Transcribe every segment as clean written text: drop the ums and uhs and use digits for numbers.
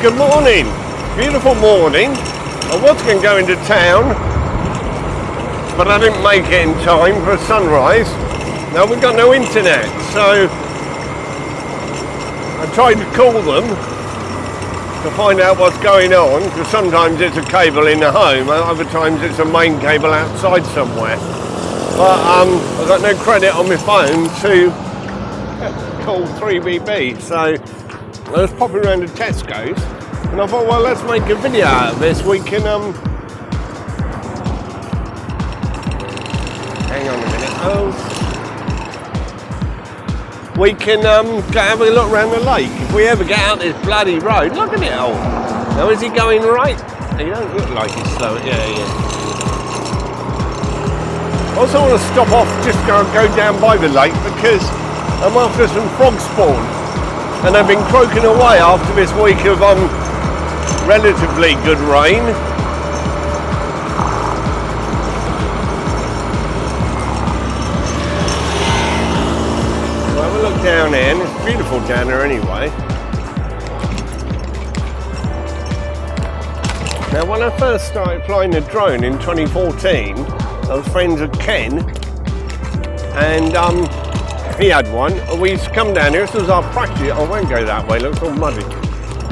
Good morning, beautiful morning. I was going to go into town, but I didn't make it in time for a sunrise. Now we've got no internet, so I tried to call them to find out what's going on, because sometimes it's a cable in the home, other times it's a main cable outside somewhere. But I've got no credit on my phone to call 3BB, so I was popping around to Tesco's, and I thought, well, let's make a video out of this. We can, hang on a minute, we can go have a look around the lake. If we ever get out this bloody road, look at it all. Now, is he going right? He don't look like he's slow. Yeah. I also want to stop off, just go down by the lake, because I'm after some frog spawn. And they've been croaking away after this week of relatively good rain. We'll have a look down here, and it's beautiful down there anyway. Now, when I first started flying the drone in 2014, I was friends with Ken, and he had one. We used to come down here. This was our practice. I won't go that way, it looks all muddy.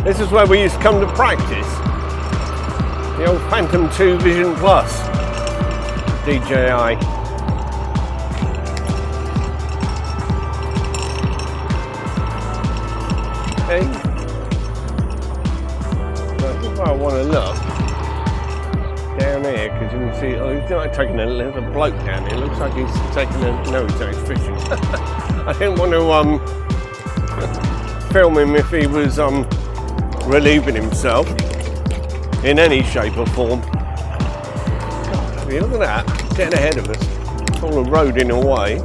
This is where we used to come to practice. The old Phantom 2 Vision Plus DJI. Okay. That's where I want to look. Down here, because you can see, he's not taking there's a bloke down here. Looks like he's taking no, he's not, he's fishing. I didn't want to film him if he was relieving himself in any shape or form. God, look at that, getting ahead of us. It's all eroding away.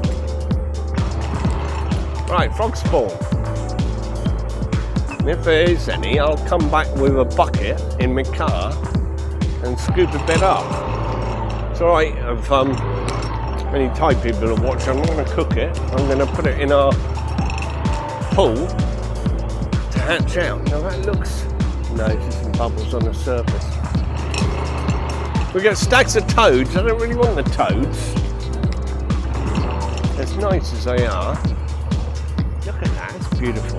Right, frog spawn. And if there is any, I'll come back with a bucket in my car and scoop a bit up. It's alright if many Thai people are watching. I'm not going to cook it. I'm going to put it in our pool to hatch out. Now that looks... No, it's just some bubbles on the surface. We get stacks of toads. I don't really want the toads. As nice as they are. Look at that, it's beautiful.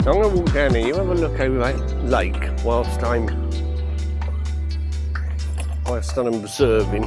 So I'm going to walk down here. You have a look over that lake whilst I'm observing.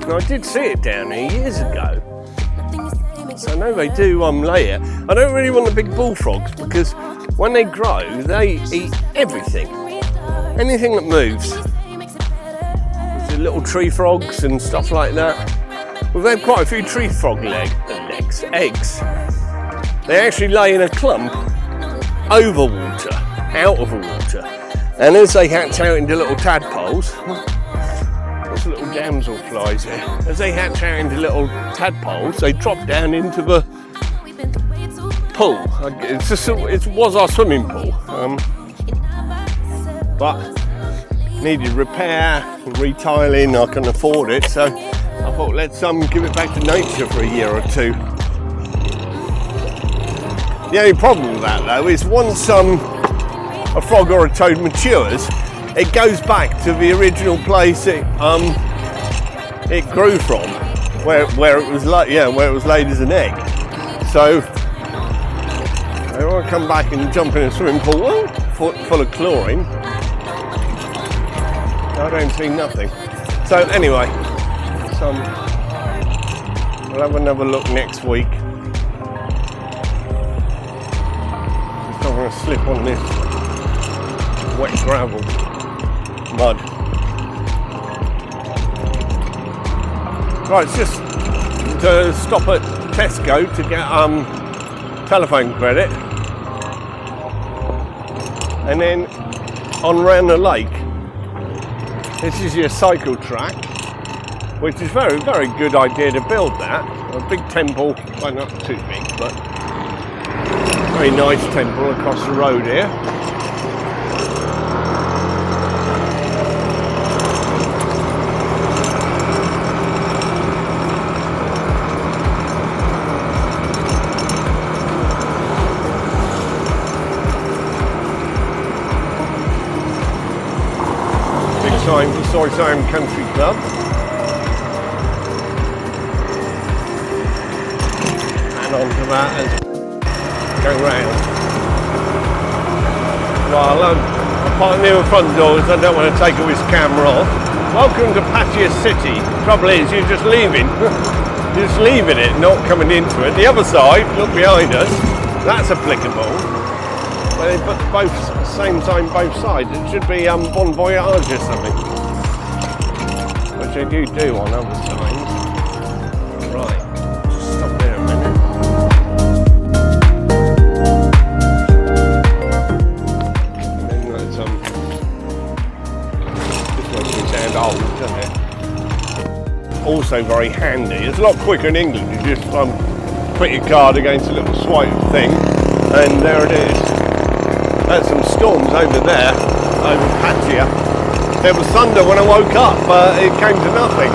I did see it down here years ago, so I know they do lay it. I don't really want the big bullfrogs, because when they grow they eat everything, anything that moves. There's the little tree frogs and stuff like that. We've had quite a few tree frog eggs. They actually lay in a clump over water, out of the water, and as they hatch out into little tadpoles, little damselflies here. As they hatch out into little tadpoles, they drop down into the pool. It was our swimming pool, but needed repair, retiling. I can afford it, so I thought let's give it back to nature for a year or two. The only problem with that though is once a frog or a toad matures, it goes back to the original place it grew from, where it was where it was laid as an egg. So I don't want to come back and jump in a swimming pool full of chlorine. I don't see nothing. So anyway, we'll have another look next week. Just don't want to slip on this wet gravel. Mud. Right, it's just to stop at Tesco to get telephone credit, and then on round the lake. This is your cycle track, which is very, very good idea to build that. A big temple, well, not too big, but very nice temple across the road here. Sign for Soysam Country Club. And onto that as go round. Well, I'm quite near the front doors, I don't want to take all his camera off. Welcome to Pattaya City. Trouble is, you're just leaving. You're just leaving it, not coming into it. The other side, look behind us, that's applicable. But they put both same sign both sides. It should be Bon Voyage or something, which they do on other signs. Right, just stop there a minute. And then that's this makes me sound old, doesn't it? Also very handy. It's a lot quicker in England. You just put your card against a little swipe thing, and there it is. Had some storms over there, over Pattaya. There was thunder when I woke up, but it came to nothing.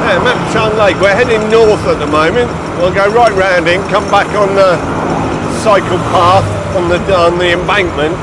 Yeah, Mapchan Lake, we're heading north at the moment. We'll go right round in, come back on the cycle path on the embankment.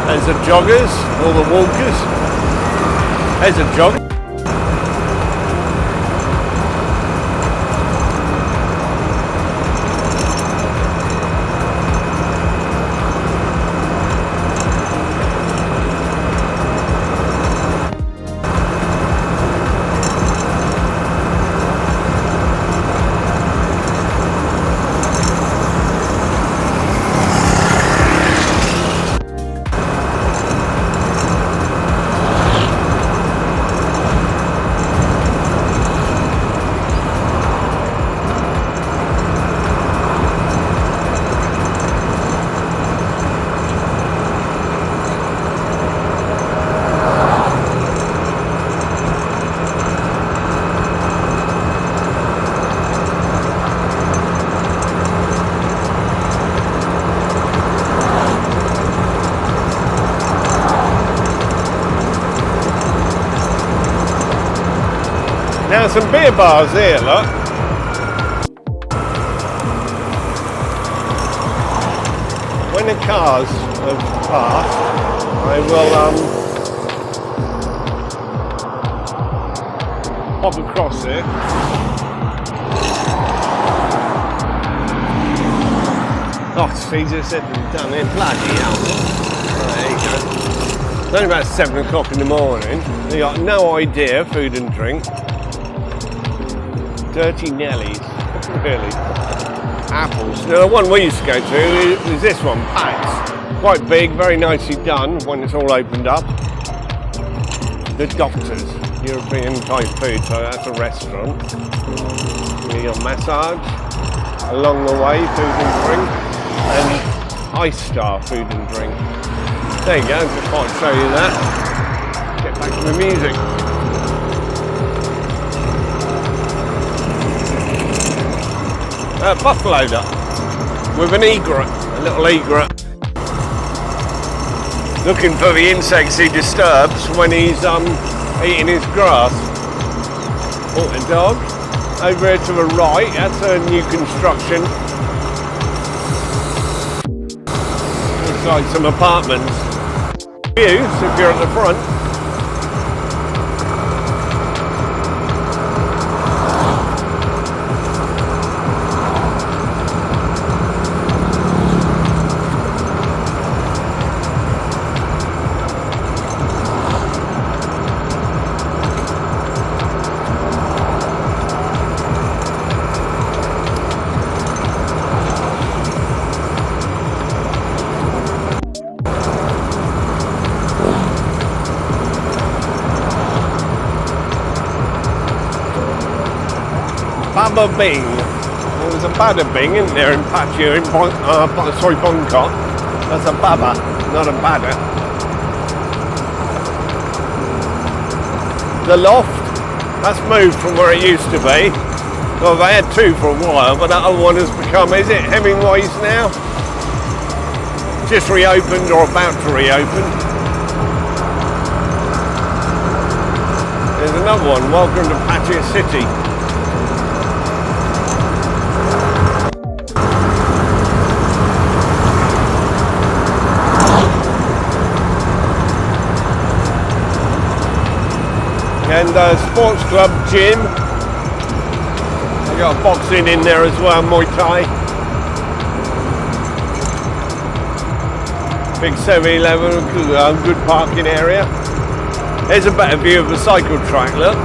There's the joggers, or the walkers. There's a jogger. Now some beer bars here, look. When the cars have passed, I will pop across it. Oh, it's easier said than done in. Bloody hell. There you go. It's only about 7 o'clock in the morning. You got no idea, food and drink. Dirty Nellies, really. Apples. Now, the one we used to go to is this one, Pax. Quite big, very nicely done when it's all opened up. The Doctors, European type food, so that's a restaurant. You got massage along the way, food and drink, and Ice Star food and drink. There you go, just thought I'd show you that. Get back to the music. Buffalo duck with an egret, a little egret, looking for the insects he disturbs when he's eating his grass. Oh, a dog. Over here to the right, that's a new construction. Looks like some apartments. views if you're at the front. Baba Bing. There was a Bada Bing, isn't there, in Pattaya, in Bangkok. That's a Baba, not a Bada. The loft, that's moved from where it used to be. Well, they had two for a while, but that other one has become, is it Hemingway's now? Just reopened or about to reopen. There's another one, welcome to Pattaya City. And sports club gym. I got boxing in there as well, Muay Thai. Big 7-Eleven, good parking area. There's a better view of the cycle track, look.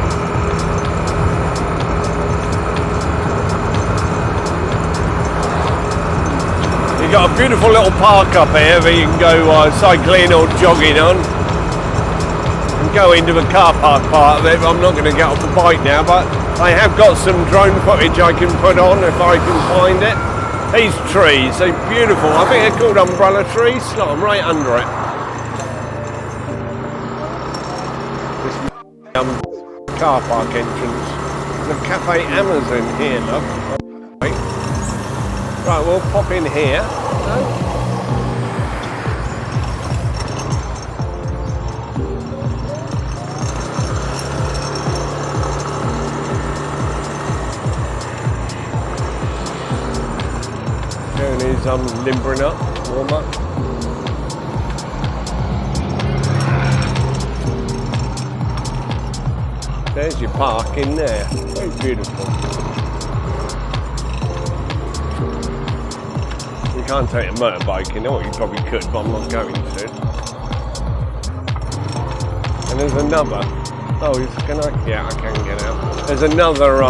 You've got a beautiful little park up here that you can go cycling or jogging on. Go into the car park part of it, but I'm not going to get off the bike now, but I have got some drone footage I can put on if I can find it. These trees, they're beautiful. I think they're called umbrella trees. Look, I'm right under it. This car park entrance. The Cafe Amazon here, look. Right, we'll pop in here. I'm limbering up, warm up. There's your park in there, very beautiful. You can't take a motorbike in, or you probably could, but I'm not going to. And there's another, yeah, I can get out. There's another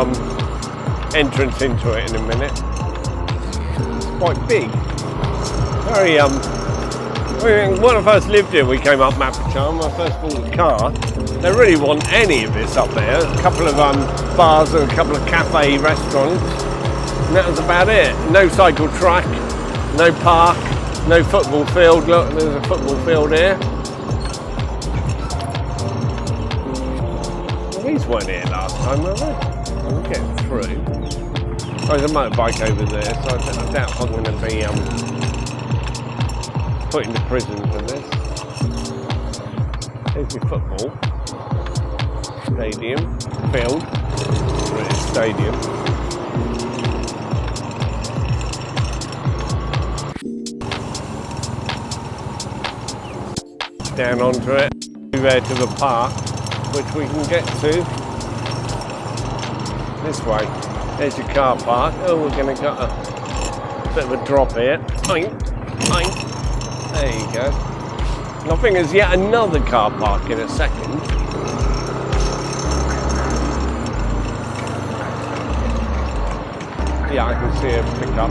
entrance into it in a minute. Quite big. Very when I first lived here, we came up Mapachar. When I first bought the car, they really want any of this up there. A couple of bars and a couple of cafe restaurants, and that was about it. No cycle track, no park, no football field. Look, there's a football field here. Well, these weren't here last time, were they? We'll get through. Oh, there's a motorbike over there, so I doubt I'm going to be put into prison for this. There's your football stadium, field, British stadium. Down onto it, there to the park, which we can get to this way. There's your car park. Oh, we're going to get a bit of a drop here. Oink, oink. There you go. And I think there's yet another car park in a second. Yeah, I can see a pickup.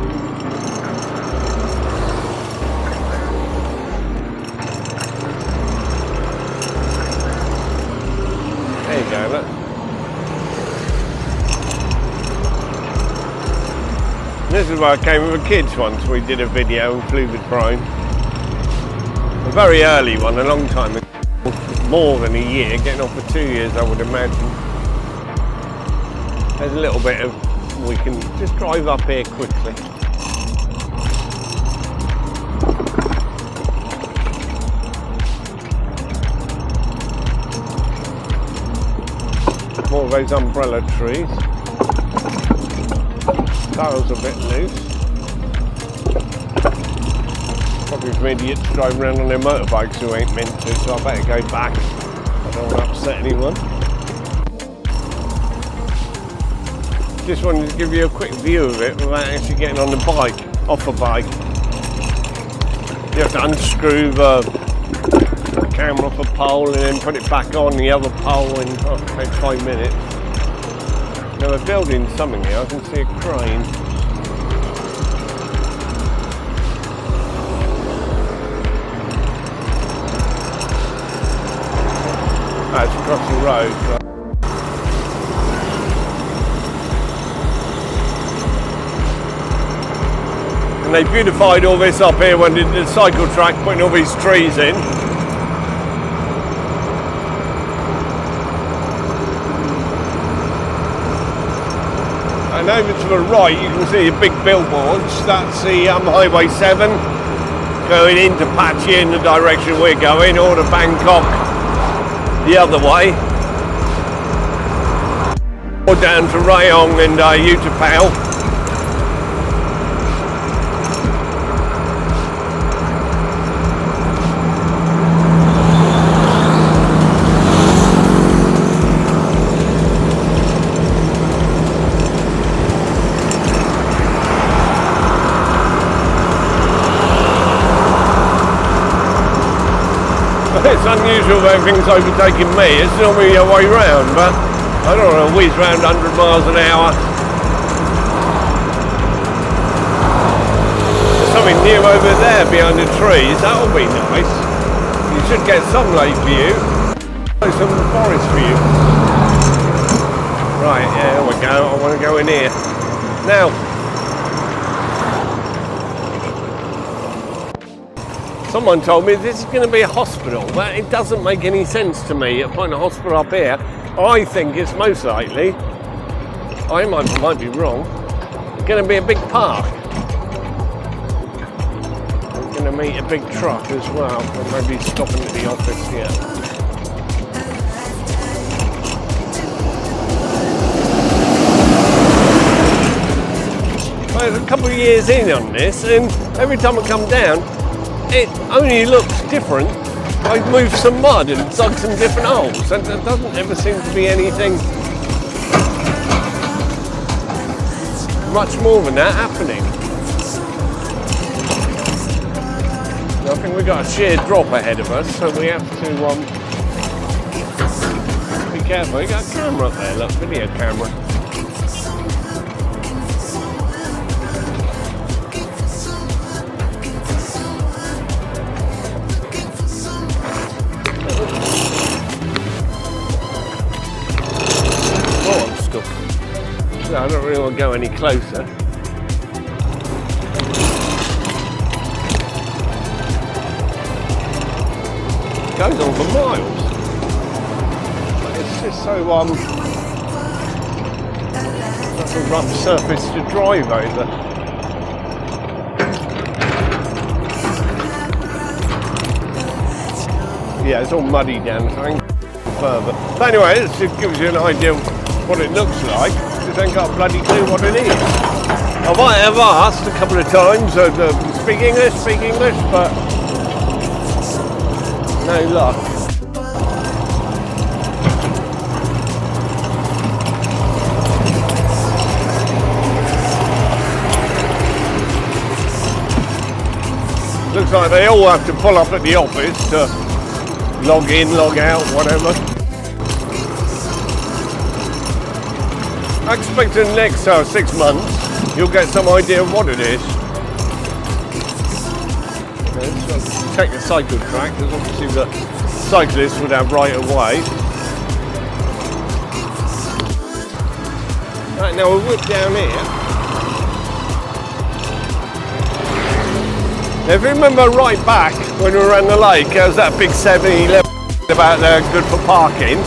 There you go, look. This is where I came with the kids once. We did a video and flew the drone. A very early one, a long time ago. More than a year, getting on for 2 years I would imagine. There's a little bit of, we can just drive up here quickly. More of those umbrella trees. Tiles a bit loose. Probably some idiots driving around on their motorbikes who ain't meant to, so I better go back. I don't want to upset anyone. Just wanted to give you a quick view of it without actually getting on the bike, off a bike. You have to unscrew the camera off a pole and then put it back on the other pole in about 5 minutes. Now they're building something here, I can see a crane. That's across the road. So. And they beautified all this up here when they did the cycle track, putting all these trees in. And over to the right you can see the big billboards. That's the Highway 7 going into Pattaya in the direction we're going, or to Bangkok the other way, or down to Rayong and Utapao. It's unusual that everything's overtaking me. It's normally the other way round, but I don't want to whiz round 100 miles an hour. There's something new over there behind the trees. That'll be nice. You should get some lake view. Some forest view. Right, yeah, there we go. I want to go in here. Now, someone told me this is going to be a hospital, but it doesn't make any sense to me. Putting a hospital up here, I think it's most likely, I might be wrong, going to be a big park. I'm going to meet a big truck as well, or maybe stopping at the office here. Well, there's a couple of years in on this, and every time I come down, it only looks different. I've moved some mud and dug some different holes, and there doesn't ever seem to be anything much more than that happening. I think we've got a sheer drop ahead of us, so we have to be careful. We've got a camera up there, look, video camera. I don't really want to go any closer. It goes on for miles. But it's just so that's a rough surface to drive over. Yeah, it's all muddy down the thing. Further. But anyway, this just gives you an idea of what it looks like. Just ain't got a bloody clue what it is. I might have asked a couple of times, speak English, but no luck. Looks like they all have to pull up at the office to log in, log out, whatever. I expect in the next 6 months you'll get some idea of what it is. Let's check the cycle track, because obviously the cyclists would have right of way. Right, now we'll whip down here. Now if you remember right back when we were around the lake, there was that big 7-Eleven about there, good for parking.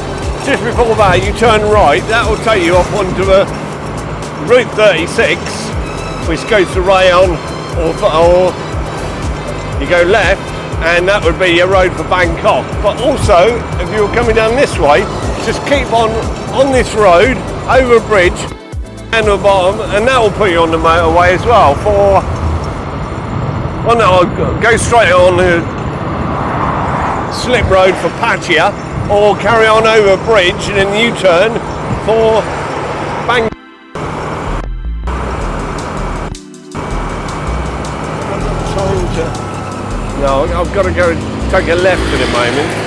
Just before that, you turn right, that will take you off onto the Route 36, which goes to Rayong, or you go left, and that would be your road for Bangkok. But also, if you were coming down this way, just keep on this road, over a bridge, and the bottom, and that will put you on the motorway as well for I'll go straight on the slip road for Pattaya, or carry on over bridge and then U-turn for Bang. No, I've got to go take a left in a moment.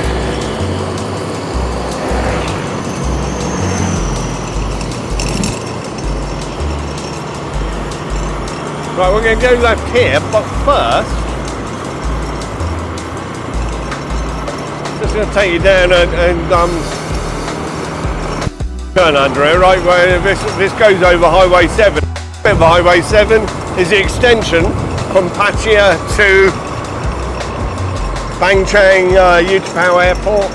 Right, we're going to go left here, but first, just going to take you down and turn under it, right, where this goes over Highway 7. Bit of Highway 7 is the extension from Pattaya to Bang Chang Utapao Airport.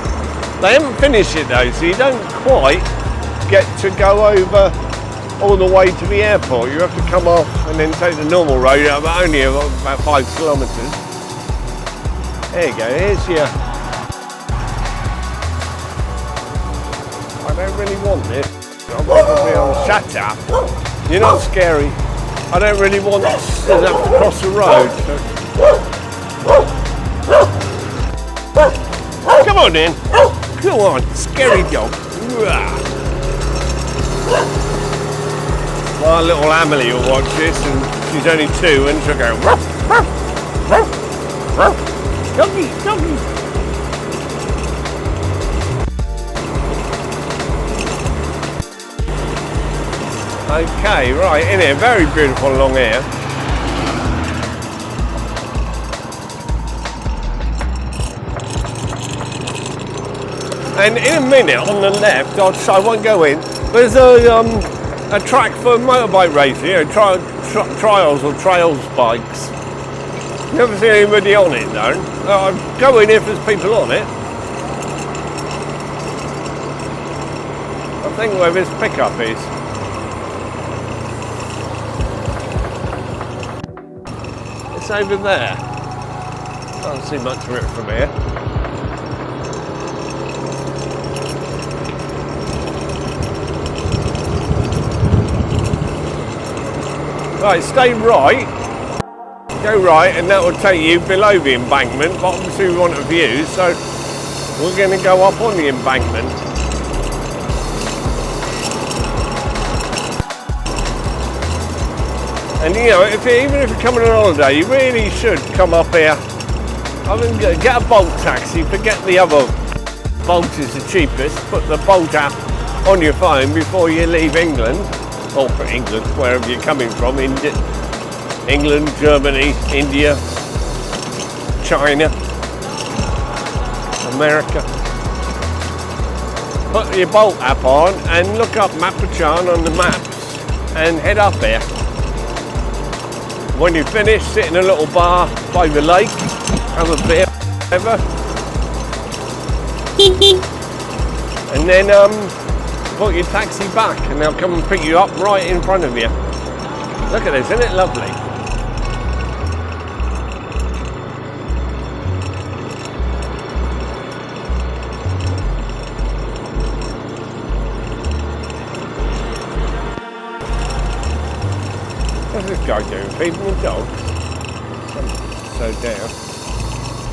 They haven't finished it though, so you don't quite get to go over all the way to the airport. You have to come off and then take the normal road, but only about 5 kilometres. There you go, here's your... I don't really want this. I'm probably on shut up. You're not scary. I don't really want to have to cross the road. So. Come on then. Come on, scary dog. My little Amelie will watch this, and she's only 2, and she'll go ruff, ruff, ruff, ruff. Doggy, doggy. Okay, right, in here, very beautiful along here. And in a minute, on the left, I won't go in, there's a track for motorbike racing, you know, trials or trails bikes. Never seen anybody on it though. I'll go in if there's people on it. I think where this pickup is. It's over there. Can't see much of it from here. Right, stay right, go right, and that will take you below the embankment, but obviously we want a view, so we're going to go up on the embankment. And you know, even if you're coming on holiday, you really should come up here. I mean, get a Bolt taxi, forget the other. Bolt is the cheapest, put the Bolt app on your phone before you leave England. Or for England, wherever you're coming from, England, Germany, India, China, America. Put your Bolt app on and look up Mapachan on the maps and head up here. When you finish, sit in a little bar by the lake, have a beer, whatever. And then put your taxi back and they'll come and pick you up right in front of you. Look at this, isn't it lovely? What's this guy doing? Feeding the dogs? So down.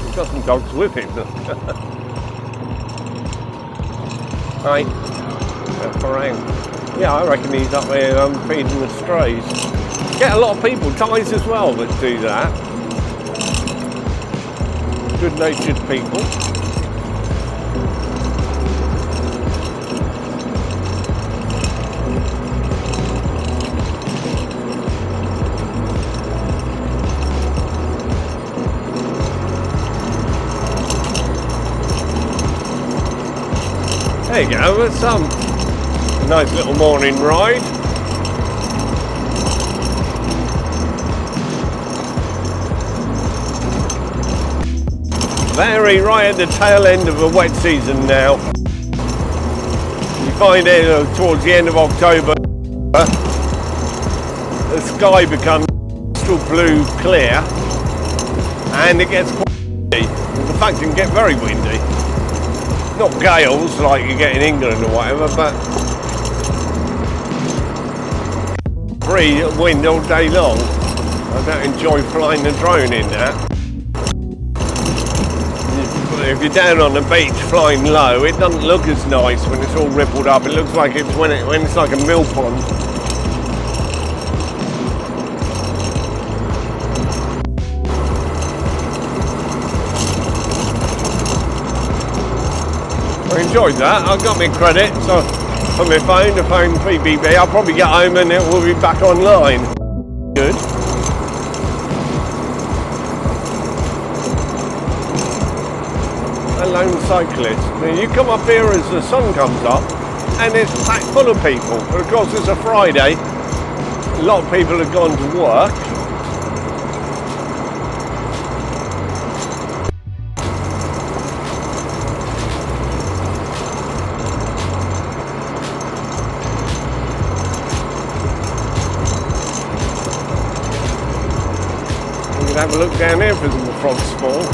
He's got some dogs with him. Right. Yeah, I reckon he's up there feeding the strays. Get a lot of people, Thais as well, that do that. Good-natured people. There you go, that's a nice little morning ride. Very right at the tail end of the wet season now. You find it towards the end of October, the sky becomes crystal blue clear and it gets quite windy. In fact, it can get very windy. Not gales like you get in England or whatever, but free wind all day long. I don't enjoy flying the drone in that. If you're down on the beach flying low, it doesn't look as nice when it's all rippled up. It looks like it's when it's like a mill pond. I enjoyed that. I got my credit so on my phone, the phone PBB. I'll probably get home and it will be back online. Good. A lone cyclist. I mean, you come up here as the sun comes up and it's packed full of people. But of course it's a Friday. A lot of people have gone to work. We can have a look down here for some frog spawn.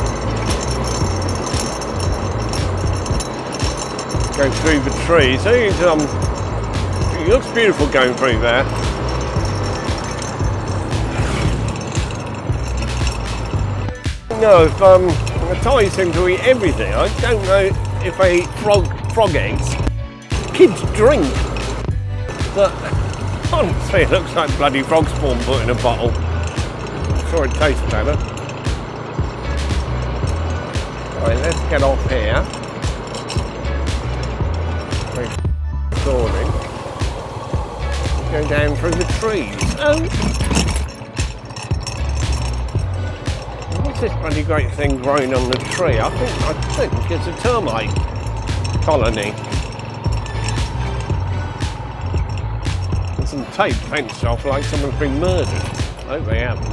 Go through the trees. It looks beautiful going through there. No, if the Thais seem to eat everything. I don't know if they eat frog eggs. Kids drink. But honestly, it looks like bloody frog spawn put in a bottle. I'm sure it tastes better. Right, let's get off here. Dawning. Go down through the trees. Oh! What's this bloody great thing growing on the tree? I think it's a termite colony. There's some tape fenced off like someone's been murdered. I hope they haven't.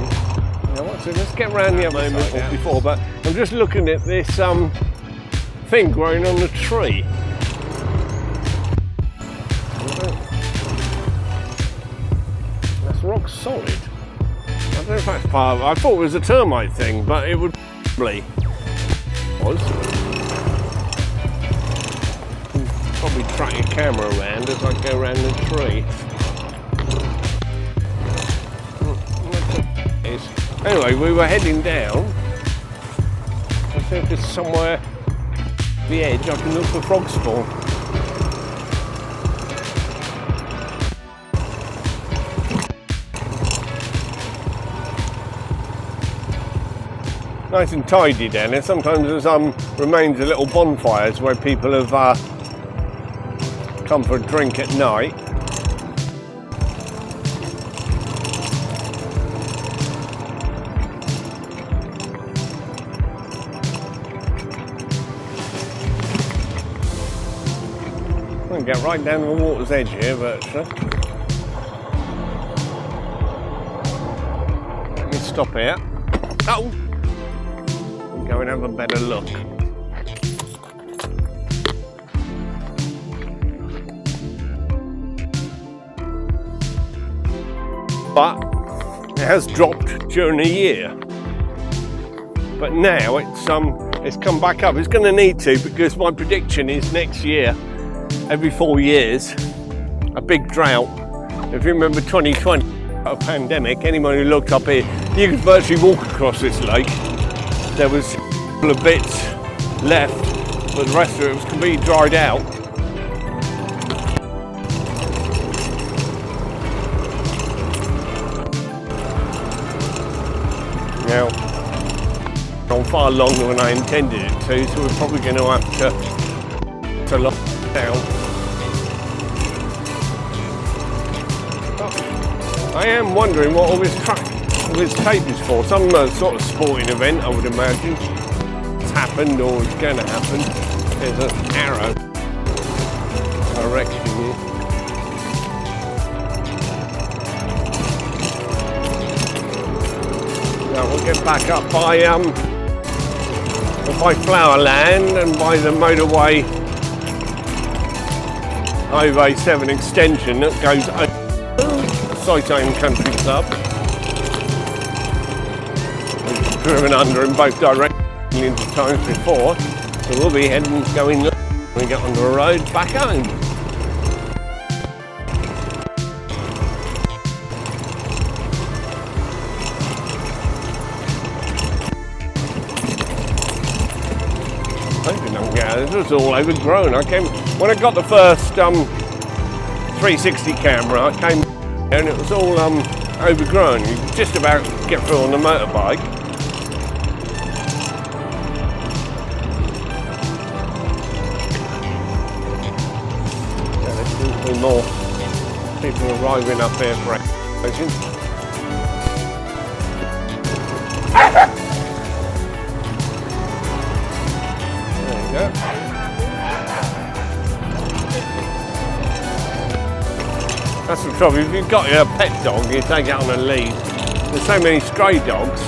Now what's it? Let's get round the other side before, but I'm just looking at this thing growing on the tree. Rock solid. I don't know if that's part of it. I thought it was a termite thing, but it would probably was. Probably track your camera around as I go around the tree. Anyway, we were heading down. Let's see if there's somewhere at the edge I can look for frog spawn. Nice and tidy down there. Sometimes there's remains of little bonfires where people have come for a drink at night. I'm going to get right down to the water's edge here virtually. Let me stop here. Oh! Go and have a better look. But it has dropped during the year. But now it's come back up. It's going to need to, because my prediction is next year, every 4 years, a big drought. If you remember 2020, a pandemic, anyone who looked up here, you could virtually walk across this lake. There was a couple of bits left, but the rest of it was completely dried out. Now, gone far longer than I intended it to, so we're probably going to have to lock it down. I am wondering what all this tape is for. Some sort of sporting event, I would imagine. It's happened or it's going to happen. There's an arrow direction here. Now we'll get back up by Flowerland and by the motorway Highway 7 extension that goes over Sightseeing Country Club. We've driven under in both directions into times before, so we'll be going when we get on the road back home. this was all overgrown. When I got the first 360 camera, I came and it was all overgrown. You could just about get through on the motorbike. Yeah, there seems to be more people arriving up here for exploration. There you go. That's the trouble. If you've got your pet dog, you take it on a lead. There's so many stray dogs.